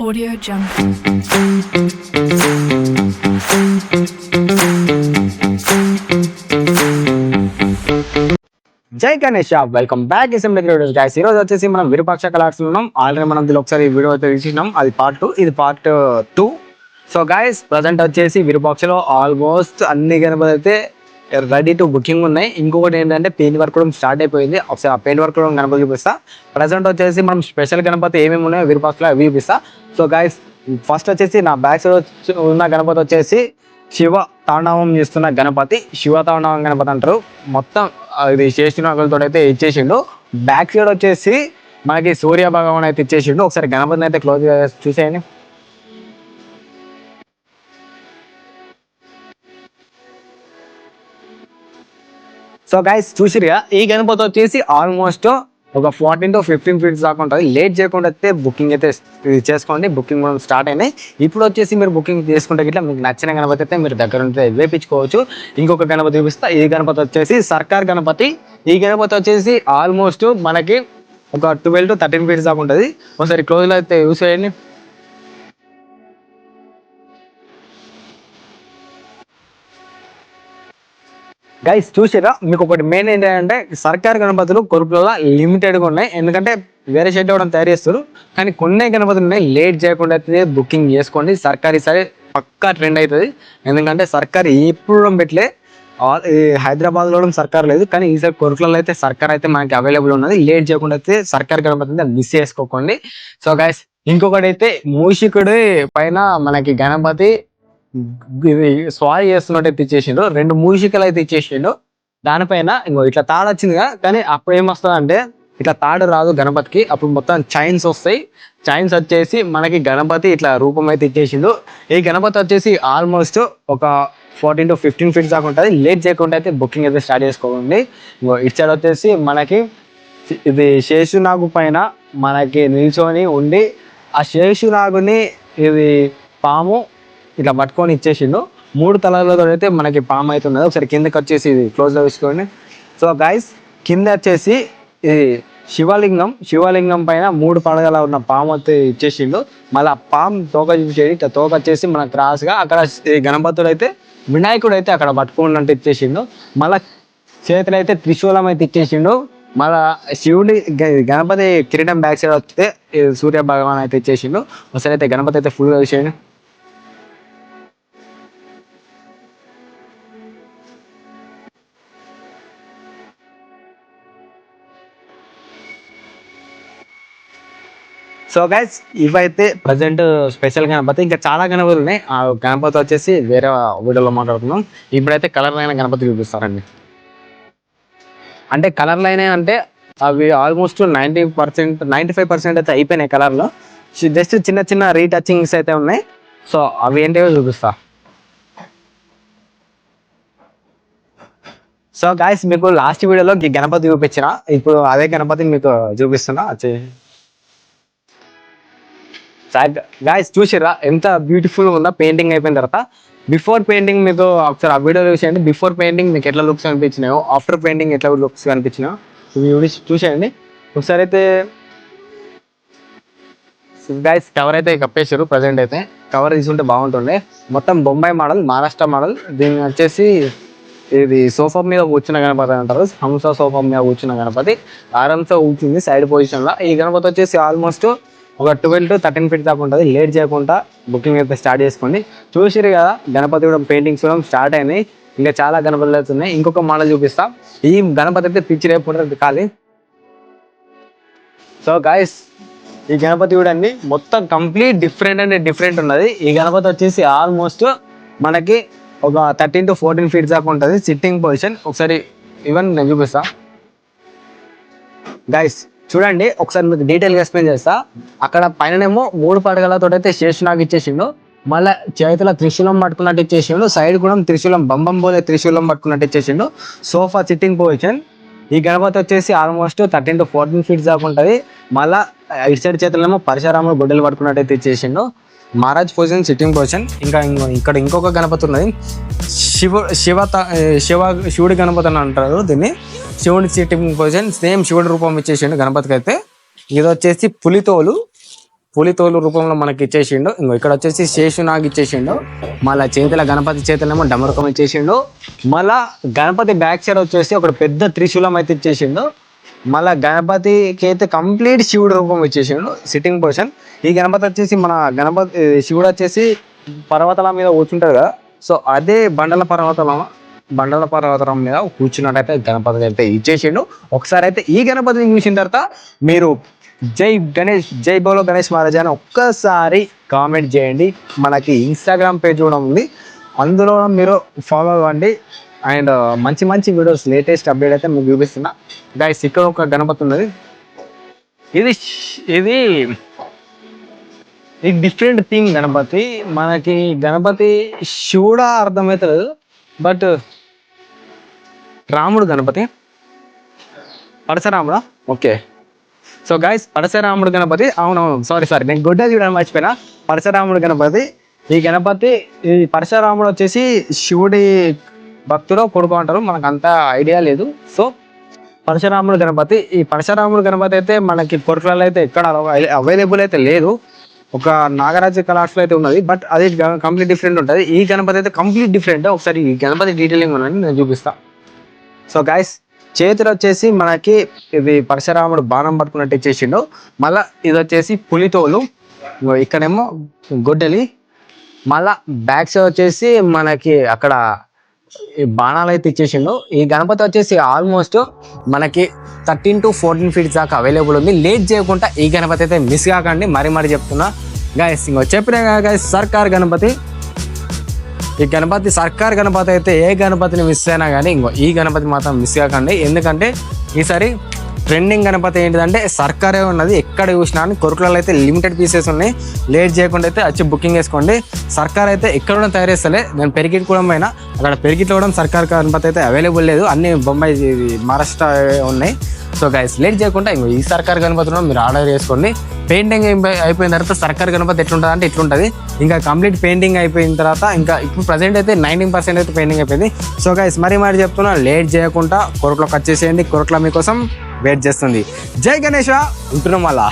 Audio Jungle. జై Ganesh, welcome back assembly videos guys. ఈ రోజు వచ్చేసి మనం విరూపాక్ష కలర్స్ ఉన్నాం. ఆల్రెడీ మనం దీనిలో ఒకసారి వీడియో అయితే తీసినాం, అది పార్ట్ 2, ఇది పార్ట్ 2. సో గైస్, ప్రజెంట్ వచ్చేసి విరూపాక్షలో ఆల్మోస్ట్ అన్ని గణపతి అయితే రెడీ టు బుకింగ్ ఉన్నాయి. ఇంకొకటి ఏంటంటే పెయింట్ వర్క్ కూడా స్టార్ట్ అయిపోయింది. ఒకసారి ఆ పెయింట్ వర్క్ కూడా గణపతి చూపిస్తా. ప్రజెంట్ వచ్చేసి మనం స్పెషల్ గణపతి ఏమేమి ఉన్నాయో విరూపాక్షలో అవి చూపిస్తా. సో గైస్, ఫస్ట్ వచ్చేసి నా బ్యాక్ సైడ్ ఉన్న గణపతి వచ్చేసి శివ తాండవం చేస్తున్న గణపతి, శివ తాండవం గణపతి అంటారు. మొత్తం ఇది శేషునాగులతో అయితే ఇచ్చేసిండు. బ్యాక్ సైడ్ వచ్చేసి మనకి సూర్య భగవాన్ అయితే ఇచ్చేసిండు. ఒకసారి గణపతిని అయితే క్లోజ్ చూసేయండి. సో గైస్, చూసిరుగా ఈ గణపతి వచ్చేసి ఆల్మోస్ట్ ఒక 14 to 15 feet దాకా ఉంటుంది. లేట్ చేయకుండా అయితే బుకింగ్ అయితే చేసుకోండి. బుకింగ్ కూడా స్టార్ట్ అయినాయి. ఇప్పుడు వచ్చేసి మీరు బుకింగ్ చేసుకుంటే గిట్లా మీకు నచ్చిన గణపతి అయితే మీరు దగ్గర ఉంటే వేపించుకోవచ్చు. ఇంకొక గణపతి చూపిస్తా. ఈ గణపతి వచ్చేసి సర్కార్ గణపతి. ఈ గణపతి వచ్చేసి ఆల్మోస్ట్ మనకి ఒక 12 to 13 feet దాకా ఉంటుంది. ఒకసారి క్లోజ్లో అయితే యూస్ చేయండి. గైస్, చూసారా, మీకు ఒకటి మెయిన్ ఏంటంటే సర్కార్ గణపతులు కొరుకులలో లిమిటెడ్గా ఉన్నాయి. ఎందుకంటే వేరే షెడ్ కూడా తయారు చేస్తారు, కానీ కొన్ని గణపతులు ఉన్నాయి. లేట్ చేయకుండా అయితే బుకింగ్ చేసుకోండి. సర్కార్ ఈసారి పక్కా ట్రెండ్ అవుతుంది. ఎందుకంటే సర్కార్ ఎప్పుడు పెట్టలే, హైదరాబాద్లో కూడా సర్కార్ లేదు, కానీ ఈసారి కొరుకులలో అయితే సర్కార్ అయితే మనకి అవైలబుల్ ఉన్నది. లేట్ చేయకుండా అయితే సర్కార్ గణపతి మిస్ చేసుకోకండి. సో గైస్, ఇంకొకటి అయితే మూషికుడి పైన మనకి గణపతి ఇది స్వారీ చేస్తున్నట్టు ఇచ్చేసిండు. 2 మూషికలు అయితే ఇచ్చేసిండు. దానిపైన ఇంకో ఇట్లా తాడు వచ్చిందిగా, కానీ అప్పుడు ఏమొస్తుంది అంటే ఇట్లా తాడు రాదు గణపతికి. అప్పుడు మొత్తం చైన్స్ వస్తాయి. చైన్స్ వచ్చేసి మనకి గణపతి ఇట్లా రూపం అయితే ఇచ్చేసిండు. ఈ గణపతి వచ్చేసి ఆల్మోస్ట్ ఒక 14 to 15 feet దాకా ఉంటుంది. లేట్ చేయకుండా అయితే బుకింగ్ అయితే స్టార్ట్ చేసుకోండి. ఇటు సైడ్ వచ్చేసి మనకి ఇది శేషునాగు పైన మనకి నిల్చొని ఉండి, ఆ శేషునాగుని ఇది పాము ఇట్లా పట్టుకొని ఇచ్చేసిండు. 3 తలలతో అయితే మనకి పాము అయితే ఉన్నది. ఒకసారి కిందకి వచ్చేసి ఇది క్లోజ్లో వేసుకోండి. సో గైస్, కింద వచ్చేసి ఇది శివలింగం పైన 3 పడగల ఉన్న పాము అయితే ఇచ్చేసిండు. మళ్ళీ పాము తోక చూసేది, ఇట్లా తోక వచ్చేసి మన క్రాస్గా అక్కడ గణపతుడు అయితే వినాయకుడు అయితే అక్కడ పట్టుకున్నట్టు ఇచ్చేసిండు. మళ్ళీ చేతులు అయితే త్రిశూలం అయితే ఇచ్చేసిండు. మళ్ళా శివుడి గణపతి కిరీటం బ్యాక్ సైడ్ వస్తే సూర్య భగవాన్ అయితే ఇచ్చేసిండు. ఒకసారి అయితే గణపతి అయితే ఫుల్గా చూసేయండి. సో గైస్, ఇవైతే ప్రజెంట్ స్పెషల్ గణపతి. ఇంకా చాలా గణపతులు ఉన్నాయి. ఆ గణపతి వచ్చేసి వేరే వీడియోలో మాట్లాడుతున్నాం. ఇప్పుడైతే కలర్ లైన్ గణపతి చూపిస్తారండి. అంటే కలర్ లైన్ అంటే అవి ఆల్మోస్ట్ 90%, 95% అయితే అయిపోయినాయి కలర్లో. జస్ట్ చిన్న చిన్న రీటచింగ్స్ అయితే ఉన్నాయి. సో అవి ఏంటో చూపిస్తా. సో గైస్, మీకు లాస్ట్ వీడియోలో గణపతి చూపించిన, ఇప్పుడు అదే గణపతిని మీకు చూపిస్తున్నా. గాయస్, చూసిరా ఎంత బ్యూటిఫుల్ ఉందో పెయింటింగ్ అయిపోయిన తర్వాత. బిఫోర్ పెయింటింగ్ మీకు ఒకసారి ఆ వీడియో చూసేయండి. బిఫోర్ పెయింటింగ్ మీకు ఎట్లా లుక్స్ అనిపించినాయో, ఆఫ్టర్ పెయింటింగ్ ఎట్లా లుక్స్ అనిపించినాయో చూసేయండి ఒకసారి. అయితే గాయస్, కవర్ అయితే కప్పేసారు. ప్రజెంట్ అయితే కవర్ తీసుకుంటే బాగుంటుండే. మొత్తం బొంబాయి మోడల్, మహారాష్ట్ర మోడల్. దీన్ని వచ్చేసి ఇది సోఫా మీద కూర్చున్న గణపతి అంటారు. హంస సోఫా మీద కూర్చున్న గణపతి ఆరామ్సే కూర్చుంది సైడ్ పొజిషన్లో. ఈ గణపతి వచ్చేసి ఆల్మోస్ట్ ఒక 12 to 13 feet దాకా ఉంటుంది. లేట్ చేయకుండా బుకింగ్ అయితే స్టార్ట్ చేసుకోండి. చూసిరు కదా, గణపతి కూడా పెయింటింగ్స్ కూడా స్టార్ట్ అయినాయి. ఇంకా చాలా గణపతులు అవుతున్నాయి. ఇంకొక మోడల్ చూపిస్తా. ఈ గణపతి అయితే పిచ్చి రేపు ఖాళీ. సో గాయస్, ఈ గణపతి కూడా అండి మొత్తం కంప్లీట్ డిఫరెంట్ ఉన్నది. ఈ గణపతి వచ్చేసి ఆల్మోస్ట్ మనకి ఒక 13 to 14 feet దాకా ఉంటుంది సిట్టింగ్ పొజిషన్. ఒకసారి ఈవెన్ నేను చూపిస్తా. గైస్ చూడండి, ఒకసారి మీకు డీటెయిల్గా ఎక్స్ప్లెయిన్ చేస్తా. అక్కడ పైననేమో 3 పడగలతో అయితే శేషునాగు ఇచ్చేసిండు. మళ్ళీ చేతిలో త్రిశూలం పట్టుకున్నట్టు ఇచ్చేసిండు. సైడ్ కూడా త్రిశూలం, బంబం పోలే త్రిశూలం పట్టుకున్నట్టు ఇచ్చేసిండు. Sofa sitting position. ఈ గణపతి వచ్చేసి ఆల్మోస్ట్ 13 to 14 feet దాకా ఉంటుంది. మళ్ళీ ఇటు సైడ్ చేతులేమో పరశురాముడు గొడ్డలు పట్టుకున్నట్టు అయితే ఇచ్చేసిండు. Maharaj position, sitting position. ఇంకా ఇక్కడ ఇంకొక గణపతి ఉన్నది. శివుడి గణపతి అని అంటారు దీన్ని. శివుడి సిట్టింగ్ పొజిషన్, సేమ్ శివుడి రూపం ఇచ్చేసిండు గణపతికి అయితే. ఇది వచ్చేసి పులితోలు. పులితోలు రూపంలో మనకి ఇచ్చేసిండు. ఇంకో ఇక్కడ వచ్చేసి శేషునాగ్ ఇచ్చేసిండు. మళ్ళీ చేతుల గణపతి చేతులేమో డమరుకం ఇచ్చేసిండు. మళ్ళా గణపతి బ్యాక్ సైడ్ వచ్చేసి ఒక పెద్ద త్రిశూలం అయితే ఇచ్చేసిండు. మళ్ళా గణపతికి అయితే కంప్లీట్ శివుడు రూపం ఇచ్చేసిండు సిట్టింగ్ పొజిషన్. ఈ గణపతి వచ్చేసి మన గణపతి శివుడు వచ్చేసి పర్వతాల మీద కూర్చుంటారు కదా, సో అదే బండల పర్వతం మీద కూర్చున్నట్టయితే గణపతి అయితే ఇచ్చేసిండు. ఒకసారి అయితే ఈ గణపతిని చూసిన తర్వాత మీరు జై బోలో గణేష్ మహారాజ్ అని ఒక్కసారి కామెంట్ చేయండి. మనకి ఇన్స్టాగ్రామ్ పేజ్ కూడా ఉంది, అందులో మీరు ఫాలో అవ్వండి. అండ్ మంచి మంచి వీడియోస్ లేటెస్ట్ అప్డేట్ అయితే మీకు చూపిస్తున్నా గైస్. ఇక్కడ ఒక గణపతి ఉన్నది, ఇది డిఫరెంట్ థింగ్ గణపతి. మనకి గణపతి శివుడా అర్థమవుతుంది, బట్ రాముడు గణపతి పరశురాముడా. ఓకే, సో గైస్ పరశురాముడు గణపతి, అవునవును సారీ నేను గుడ్డ చూడడం మర్చిపోయినా. పరశురాముడు గణపతి. ఈ పరశురాముడు వచ్చేసి శివుడి భక్తుడు కొడుకు అంటారు, మనకు అంత ఐడియా లేదు. సో పరశురాముడు గణపతి, ఈ పరశురాముడు గణపతి అయితే మనకి కొరకలలో అయితే ఎక్కడ అవైలబుల్ అయితే లేదు. ఒక నాగరాజ కళాశాల అయితే ఉన్నది, బట్ అది కంప్లీట్ డిఫరెంట్ ఉంటుంది. ఈ గణపతి అయితే కంప్లీట్ డిఫరెంట్. ఒకసారి ఈ గణపతి డీటెయిలింగ్ ఉన్నది నేను చూపిస్తా. సో గైస్ చేతులు వచ్చేసి మనకి ఇది పరశురాముడు బాణం పట్టుకున్నట్టు ఇచ్చేసిండు. మళ్ళీ ఇది వచ్చేసి పులితోలు, ఇక్కడేమో గొడ్డలి. మళ్ళా బ్యాక్ సైడ్ వచ్చేసి మనకి అక్కడ బాణాలు అయితే ఇచ్చేసిండు. ఈ గణపతి వచ్చేసి ఆల్మోస్ట్ మనకి 13 to 14 feet దాకా అవైలబుల్ ఉంది. లేట్ చేయకుండా ఈ గణపతి అయితే మిస్ కాకండి, మరీ చెప్తున్నా గైస్. ఇంకో చెప్పినా గైస్ సర్కార్ గణపతి. ఈ గణపతి సర్కార్ గణపతి అయితే ఏ గణపతిని మిస్ అయినా కానీ ఇంకో ఈ గణపతి మాత్రం మిస్ కాకండి. ఎందుకంటే ఈసారి ట్రెండింగ్ గణపతి ఏంటిదంటే సర్కారే ఉన్నది. ఎక్కడ చూసినా కొరకులలో అయితే లిమిటెడ్ పీసెస్ ఉన్నాయి. లేట్ చేయకుండా అయితే వచ్చి బుకింగ్ చేసుకోండి. సర్కార్ అయితే ఎక్కడ కూడా తయారు చేస్తలే. నేను పెరిగిట్ కూడా పోయినా, అక్కడ పెరిగిట్లో కూడా సర్కార్ గణపతి అయితే అవైలబుల్ లేదు, అన్ని బొంబాయి మహారాష్ట్ర ఉన్నాయి. సో గైస్ లేట్ చేయకుండా ఈ సర్కార్ గణపతిలో మీరు ఆర్డర్ చేసుకోండి. పెయింటింగ్ అయిపోయిన తర్వాత సర్కార్ గణపతి ఎట్లుంటుంది అంటే ఇట్లుంటుంది. ఇంకా కంప్లీట్ పెయింటింగ్ అయిపోయిన తర్వాత ఇంకా ఇప్పుడు ప్రజెంట్ అయితే 19% అయితే పెయింటింగ్ అయిపోయింది. సో గైస్ మరి చెప్తున్నా, లేట్ చేయకుండా కొరకులోకి వచ్చేసేయండి. కొరకులో మీకోసం వెయిట్ చేస్తుంది. జై గణేష ఉంటున్నాం అలా.